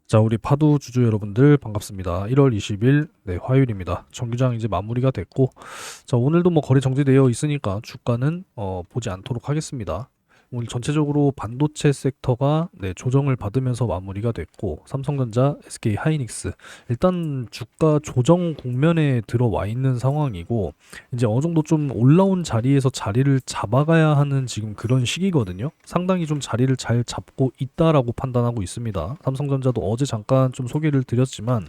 자, 우리 파도 주주 여러분들 반갑습니다. 1월 20일, 화요일입니다. 정규장 이제 마무리가 됐고, 자, 오늘도 뭐 거래 정지되어 있으니까 주가는 보지 않도록 하겠습니다. 오늘 전체적으로 반도체 섹터가 조정을 받으면서 마무리가 됐고, 삼성전자, SK 하이닉스 일단 주가 조정 국면에 들어와 있는 상황이고, 이제 어느 정도 좀 올라온 자리에서 자리를 잡아가야 하는 지금 그런 시기거든요. 상당히 좀 자리를 잘 잡고 있다라고 판단하고 있습니다. 삼성전자도 어제 잠깐 좀 소개를 드렸지만,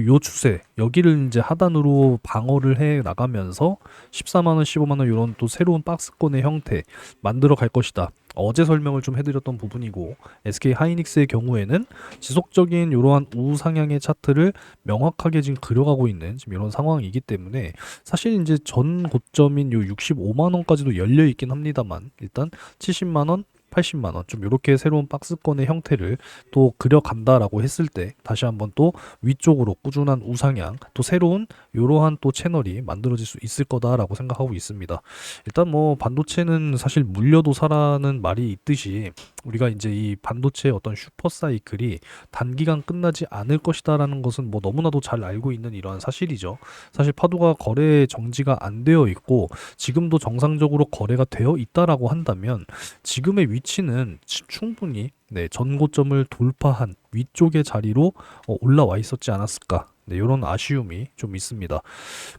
요 추세 여기를 이제 하단으로 방어를 해 나가면서 14만 원, 15만 원 이런 또 새로운 박스권의 형태 만들어 갈 것이다. 어제 설명을 좀 해드렸던 부분이고, SK 하이닉스의 경우에는 지속적인 이러한 우상향의 차트를 명확하게 지금 그려가고 있는 지금 이런 상황이기 때문에 사실 이제 전 고점인 요 65만 원까지도 열려 있긴 합니다만, 일단 70만 원, 80만 원 좀 이렇게 새로운 박스권의 형태를 또 그려간다라고 했을 때 다시 한번 또 위쪽으로 꾸준한 우상향, 또 새로운 이러한 또 채널이 만들어질 수 있을 거다라고 생각하고 있습니다. 일단 뭐 반도체는 사실 물려도 사라는 말이 있듯이, 우리가 이제 이 반도체의 어떤 슈퍼 사이클이 단기간 끝나지 않을 것이다라는 것은 뭐 너무나도 잘 알고 있는 이러한 사실이죠. 사실 파도가 거래 정지가 안 되어 있고 지금도 정상적으로 거래가 되어 있다라고 한다면, 지금의 위치는 충분히 전고점을 돌파한 위쪽의 자리로 올라와 있었지 않았을까. 이런 아쉬움이 좀 있습니다.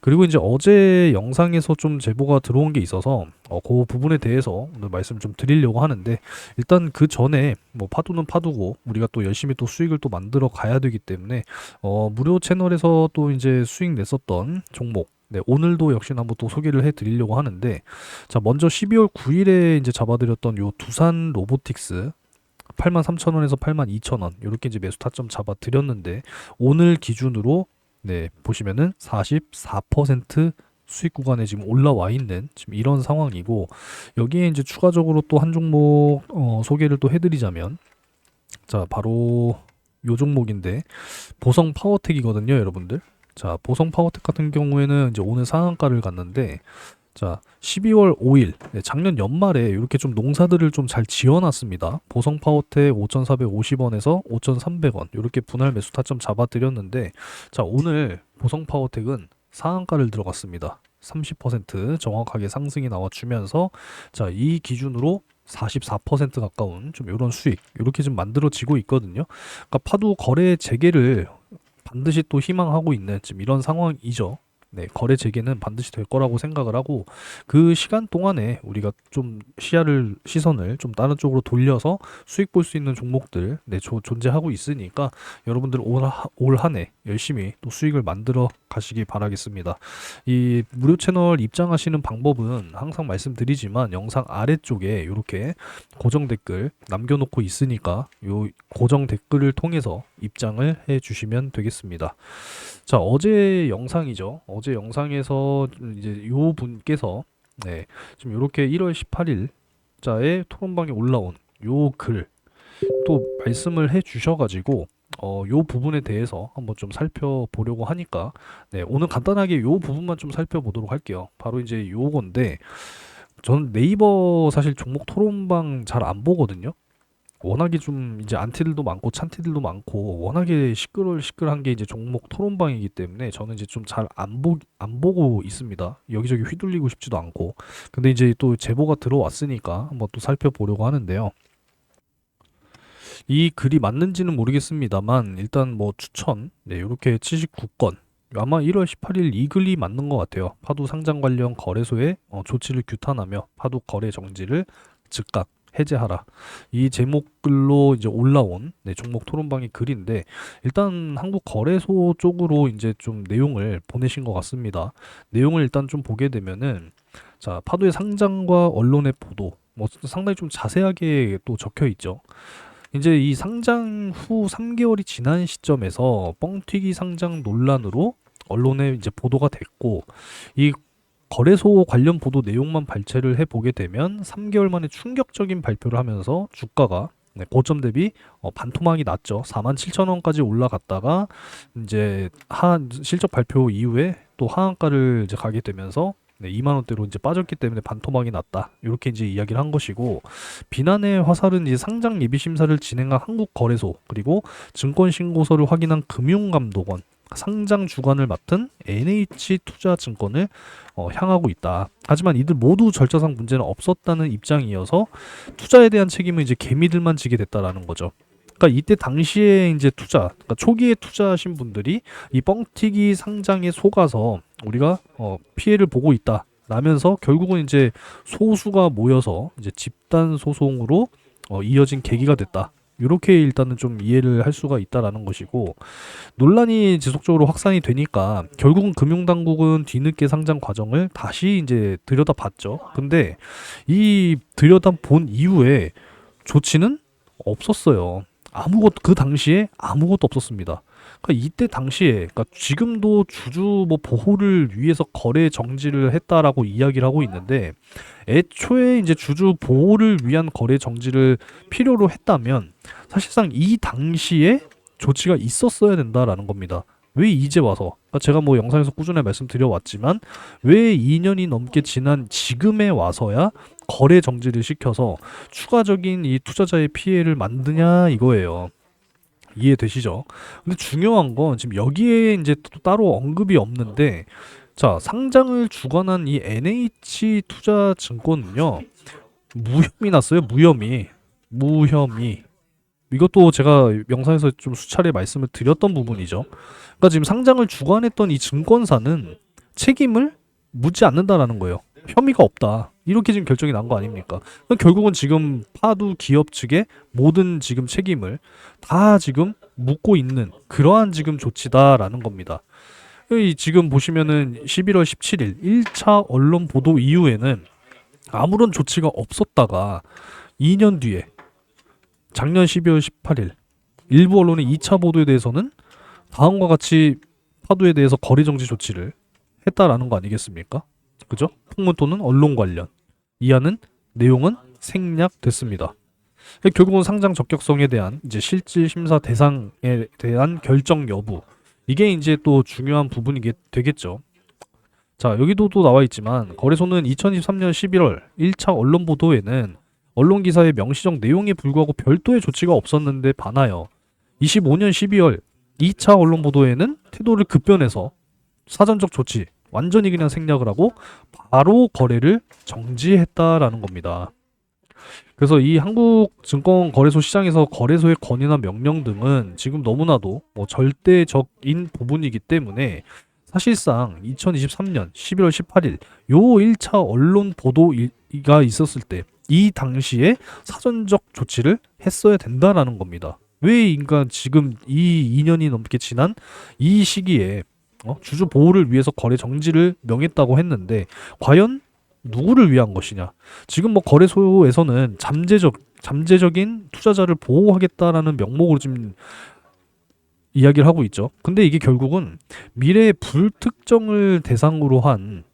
그리고 이제 어제 영상에서 좀 제보가 들어온 게 있어서 그 부분에 대해서 오늘 말씀 좀 드리려고 하는데, 일단 그 전에 뭐 파도는 파도고 우리가 또 열심히 또 수익을 또 만들어 가야 되기 때문에 무료 채널에서 또 이제 수익 냈었던 종목, 오늘도 역시나 한번 또 소개를 해 드리려고 하는데, 자, 먼저 12월 9일에 이제 잡아드렸던 요 두산 로보틱스 83,000원에서 82,000원 이렇게 이제 매수 타점 잡아드렸는데, 오늘 기준으로 보시면은 44% 수익 구간에 지금 올라와 있는 지금 이런 상황이고, 여기에 이제 추가적으로 또 한 종목 소개를 또 해드리자면, 자, 바로 요 종목인데 보성 파워텍이거든요, 여러분들. 자, 보성 파워텍 같은 경우에는 이제 오늘 상한가를 갔는데, 자, 12월 5일, 작년 연말에 이렇게 좀 농사들을 좀 잘 지어놨습니다. 보성 파워텍 5,450원에서 5,300원 이렇게 분할 매수 타점 잡아드렸는데, 자, 오늘 보성 파워텍은 상한가를 들어갔습니다. 30% 정확하게 상승이 나와주면서, 자, 이 기준으로 44% 가까운 좀 이런 수익 이렇게 좀 만들어지고 있거든요. 그러니까 파도 거래 재개를 반드시 또 희망하고 있는 지금 이런 상황이죠. 거래 재개는 반드시 될 거라고 생각을 하고, 그 시간 동안에 우리가 좀 시선을 좀 다른 쪽으로 돌려서 수익 볼 수 있는 종목들 존재하고 있으니까, 여러분들 올 한 해 열심히 또 수익을 만들어 가시기 바라겠습니다. 이 무료 채널 입장하시는 방법은 항상 말씀드리지만 영상 아래쪽에 이렇게 고정 댓글 남겨놓고 있으니까 요 고정 댓글을 통해서 입장을 해 주시면 되겠습니다. 자, 어제 영상이죠. 어제 영상에서 이제 요 분께서 좀 이렇게 1월 18일자에 토론방에 올라온 요 글 또 말씀을 해 주셔가지고 요 부분에 대해서 한번 좀 살펴보려고 하니까, 오늘 간단하게 요 부분만 좀 살펴보도록 할게요. 바로 이제 요건데, 저는 네이버 사실 종목 토론방 잘 안 보거든요. 워낙에 좀 이제 안티들도 많고 찬티들도 많고 워낙에 시끌한 게 이제 종목 토론방이기 때문에 저는 이제 좀 잘 안 보고 있습니다. 여기저기 휘둘리고 싶지도 않고. 근데 이제 또 제보가 들어왔으니까 한번 또 살펴보려고 하는데요. 이 글이 맞는지는 모르겠습니다만 일단 뭐 추천, 이렇게 79건. 아마 1월 18일 이 글이 맞는 것 같아요. 파도 상장 관련 거래소에 조치를 규탄하며 파도 거래 정지를 즉각 해제하라. 이 제목글로 이제 올라온 종목 토론방의 글인데, 일단 한국 거래소 쪽으로 이제 좀 내용을 보내신 것 같습니다. 내용을 일단 좀 보게 되면은, 자, 파도의 상장과 언론의 보도 뭐 상당히 좀 자세하게 또 적혀 있죠. 이제 이 상장 후 3개월이 지난 시점에서 뻥튀기 상장 논란으로 언론에 이제 보도가 됐고, 이 거래소 관련 보도 내용만 발췌를 해보게 되면 3개월 만에 충격적인 발표를 하면서 주가가 고점 대비 반토막이 났죠. 47,000원까지 올라갔다가 이제 실적 발표 이후에 또 하한가를 이제 가게 되면서 네, 2만 원대로 이제 빠졌기 때문에 반토막이 났다. 이렇게 이제 이야기를 한 것이고, 비난의 화살은 이제 상장 예비 심사를 진행한 한국거래소, 그리고 증권 신고서를 확인한 금융감독원, 상장 주관을 맡은 NH투자증권을 향하고 있다. 하지만 이들 모두 절차상 문제는 없었다는 입장이어서 투자에 대한 책임은 이제 개미들만 지게 됐다라는 거죠. 그러니까 이때 당시에 이제 그러니까 초기에 투자하신 분들이 이 뻥튀기 상장에 속아서 우리가 피해를 보고 있다. 라면서 결국은 이제 소수가 모여서 이제 집단 소송으로 이어진 계기가 됐다. 이렇게 일단은 좀 이해를 할 수가 있다라는 것이고, 논란이 지속적으로 확산이 되니까 결국은 금융당국은 뒤늦게 상장 과정을 다시 이제 들여다봤죠. 근데 이 들여다본 이후에 조치는 없었어요. 그 당시에 아무것도 없었습니다. 그러니까 이때 당시에, 그러니까 지금도 주주 뭐 보호를 위해서 거래 정지를 했다라고 이야기를 하고 있는데, 애초에 이제 주주 보호를 위한 거래 정지를 필요로 했다면 사실상 이 당시에 조치가 있었어야 된다라는 겁니다. 왜 이제 와서? 그러니까 제가 뭐 영상에서 꾸준히 말씀드려왔지만 왜 2년이 넘게 지난 지금에 와서야 거래 정지를 시켜서 추가적인 이 투자자의 피해를 만드냐 이거예요. 이해되시죠? 근데 중요한 건 지금 여기에 이제 또 따로 언급이 없는데, 자, 상장을 주관한 이 NH투자증권은요, 무혐의 났어요. 무혐의. 이것도 제가 영상에서 좀 수차례 말씀을 드렸던 부분이죠. 그러니까 지금 상장을 주관했던 이 증권사는 책임을 묻지 않는다라는 거예요. 혐의가 없다. 이렇게 지금 결정이 난 거 아닙니까? 그럼 결국은 지금 파두 기업 측의 모든 지금 책임을 다 지금 묻고 있는 그러한 지금 조치다라는 겁니다. 지금 보시면은 11월 17일 1차 언론 보도 이후에는 아무런 조치가 없었다가 2년 뒤에 작년 12월 18일 일부 언론의 2차 보도에 대해서는 다음과 같이 파도에 대해서 거래 정지 조치를 했다라는 거 아니겠습니까? 그죠? 풍문 또는 언론 관련 이하는 내용은 생략됐습니다. 결국은 상장 적격성에 대한 이제 실질 심사 대상에 대한 결정 여부, 이게 이제 또 중요한 부분이 되겠죠. 자, 여기도 또 나와 있지만 거래소는 2023년 11월 1차 언론 보도에는 언론 기사의 명시적 내용에 불구하고 별도의 조치가 없었는데 반하여 25년 12월 2차 언론 보도에는 태도를 급변해서 사전적 조치 완전히 그냥 생략을 하고 바로 거래를 정지했다라는 겁니다. 그래서 이 한국증권거래소 시장에서 거래소의 권위나 명령 등은 지금 너무나도 절대적인 부분이기 때문에 사실상 2023년 11월 18일 요 1차 언론 보도가 있었을 때 이 당시에 사전적 조치를 했어야 된다라는 겁니다. 왜 인간 지금 이 2년이 넘게 지난 이 시기에 주주 보호를 위해서 거래 정지를 명했다고 했는데 과연 누구를 위한 것이냐? 지금 뭐 거래소에서는 잠재적인 투자자를 보호하겠다라는 명목으로 지금 이야기를 하고 있죠. 근데 이게 결국은 미래의 불특정을 대상으로 한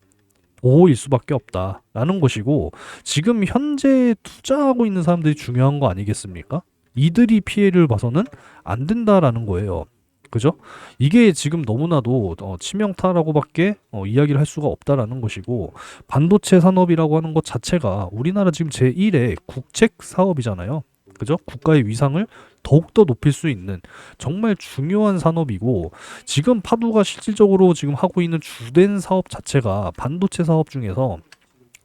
보호일 수밖에 없다라는 것이고, 지금 현재 투자하고 있는 사람들이 중요한 거 아니겠습니까? 이들이 피해를 봐서는 안 된다라는 거예요. 그죠? 이게 지금 너무나도 치명타라고밖에 이야기를 할 수가 없다라는 것이고, 반도체 산업이라고 하는 것 자체가 우리나라 지금 제1의 국책 사업이잖아요. 그죠? 국가의 위상을 더욱더 높일 수 있는 정말 중요한 산업이고, 지금 파두가 실질적으로 지금 하고 있는 주된 사업 자체가 반도체 사업 중에서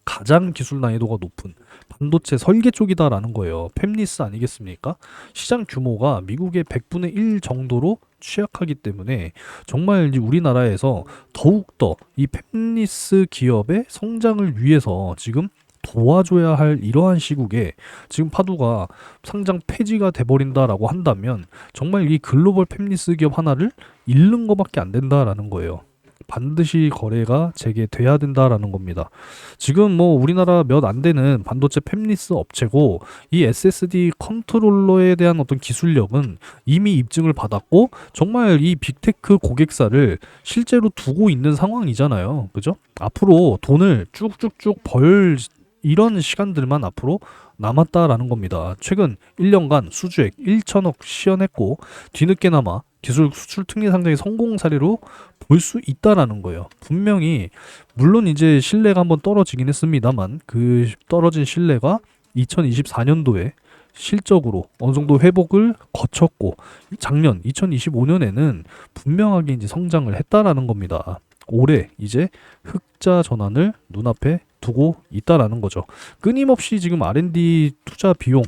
가장 기술 난이도가 높은 반도체 설계 쪽이다라는 거예요. 팹리스 아니겠습니까? 시장 규모가 미국의 100분의 1 정도로 취약하기 때문에 정말 이제 우리나라에서 더욱더 이 팹리스 기업의 성장을 위해서 지금 도와줘야 할 이러한 시국에 지금 파두가 상장 폐지가 돼버린다라고 한다면 정말 이 글로벌 팹리스 기업 하나를 잃는 것밖에 안 된다라는 거예요. 반드시 거래가 재개돼야 된다라는 겁니다. 지금 뭐 우리나라 몇 안 되는 반도체 팹리스 업체고, 이 SSD 컨트롤러에 대한 어떤 기술력은 이미 입증을 받았고 정말 이 빅테크 고객사를 실제로 두고 있는 상황이잖아요. 그죠? 앞으로 돈을 쭉쭉쭉 벌 이런 시간들만 앞으로 남았다라는 겁니다. 최근 1년간 수주액 1천억 시현했고 뒤늦게나마 기술 수출 특례 상장의 성공 사례로 볼 수 있다라는 거예요. 분명히 물론 이제 신뢰가 한번 떨어지긴 했습니다만 그 떨어진 신뢰가 2024년도에 실적으로 어느 정도 회복을 거쳤고 작년 2025년에는 분명하게 이제 성장을 했다라는 겁니다. 올해 이제 흑자 전환을 눈앞에 두고 있다라는 거죠. 끊임없이 지금 R&D 투자 비용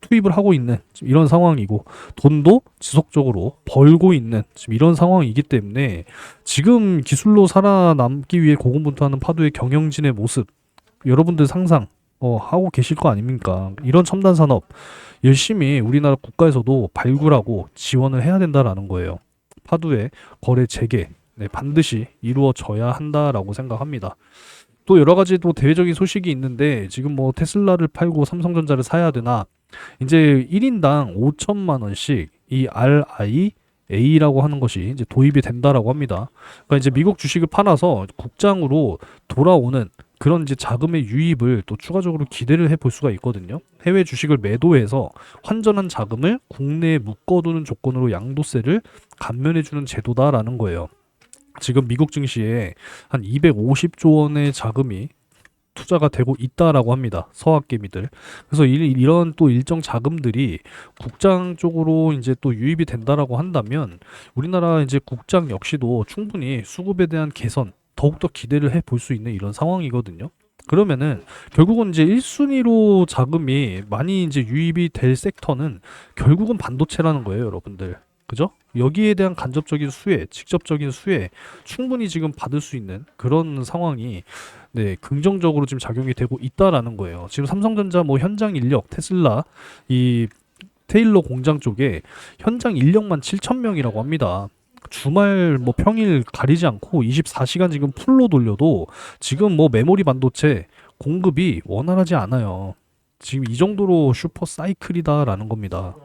투입을 하고 있는 지금 이런 상황이고 돈도 지속적으로 벌고 있는 지금 이런 상황이기 때문에 지금 기술로 살아남기 위해 고군분투하는 파도의 경영진의 모습 여러분들 상상 하고 계실 거 아닙니까? 이런 첨단 산업 열심히 우리나라 국가에서도 발굴하고 지원을 해야 된다라는 거예요. 파도의 거래 재개 네, 반드시 이루어져야 한다라고 생각합니다. 또 여러 가지 또 대외적인 소식이 있는데 지금 뭐 테슬라를 팔고 삼성전자를 사야 되나 이제 1인당 5천만 원씩 이 RIA라고 하는 것이 이제 도입이 된다라고 합니다. 그러니까 이제 미국 주식을 팔아서 국장으로 돌아오는 그런 이제 자금의 유입을 또 추가적으로 기대를 해볼 수가 있거든요. 해외 주식을 매도해서 환전한 자금을 국내에 묶어두는 조건으로 양도세를 감면해주는 제도다라는 거예요. 지금 미국 증시에 한 250조 원의 자금이 투자가 되고 있다라고 합니다. 서학개미들. 그래서 이런 또 일정 자금들이 국장 쪽으로 이제 또 유입이 된다라고 한다면 우리나라 이제 국장 역시도 충분히 수급에 대한 개선 더욱더 기대를 해 볼 수 있는 이런 상황이거든요. 그러면은 결국은 이제 1순위로 자금이 많이 이제 유입이 될 섹터는 결국은 반도체라는 거예요, 여러분들. 그죠? 여기에 대한 간접적인 수혜, 직접적인 수혜 충분히 지금 받을 수 있는 그런 상황이 네, 긍정적으로 지금 작용이 되고 있다라는 거예요. 지금 삼성전자 뭐 현장 인력, 테슬라 이 테일러 공장 쪽에 현장 인력만 7천 명이라고 합니다. 주말 뭐 평일 가리지 않고 24시간 지금 풀로 돌려도 지금 뭐 메모리 반도체 공급이 원활하지 않아요. 지금 이 정도로 슈퍼 사이클이다라는 겁니다.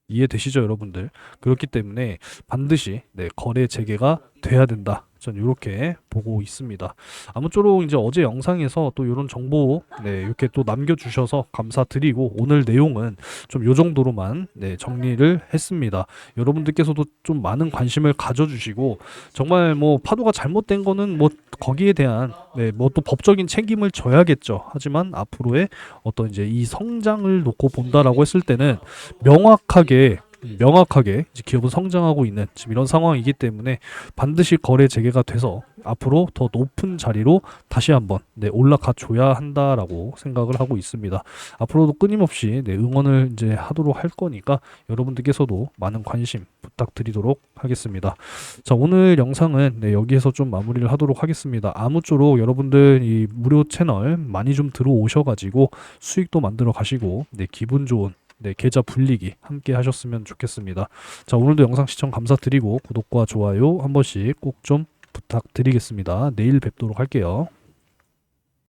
이해되시죠, 여러분들? 그렇기 때문에 반드시 네, 거래 재개가 돼야 된다. 전 이렇게 보고 있습니다. 아무쪼록 이제 어제 영상에서 또 이런 정보 네, 이렇게 또 남겨주셔서 감사드리고 오늘 내용은 좀 요 정도로만 네, 정리를 했습니다. 여러분들께서도 좀 많은 관심을 가져주시고 정말 뭐 파도가 잘못된 거는 뭐 거기에 대한 네, 뭐 또 법적인 책임을 져야겠죠. 하지만 앞으로의 어떤 이제 이 성장을 놓고 본다라고 했을 때는 명확하게 이제 기업은 성장하고 있는 지금 이런 상황이기 때문에 반드시 거래 재개가 돼서 앞으로 더 높은 자리로 다시 한번 네, 올라가 줘야 한다라고 생각을 하고 있습니다. 앞으로도 끊임없이 네, 응원을 이제 하도록 할 거니까 여러분들께서도 많은 관심 부탁드리도록 하겠습니다. 자, 오늘 영상은 네, 여기에서 좀 마무리를 하도록 하겠습니다. 아무쪼록 여러분들 이 무료 채널 많이 좀 들어오셔가지고 수익도 만들어 가시고 네, 기분 좋은 네, 계좌 불리기 함께 하셨으면 좋겠습니다. 자, 오늘도 영상 시청 감사드리고 구독과 좋아요 한 번씩 꼭 좀 부탁드리겠습니다. 내일 뵙도록 할게요.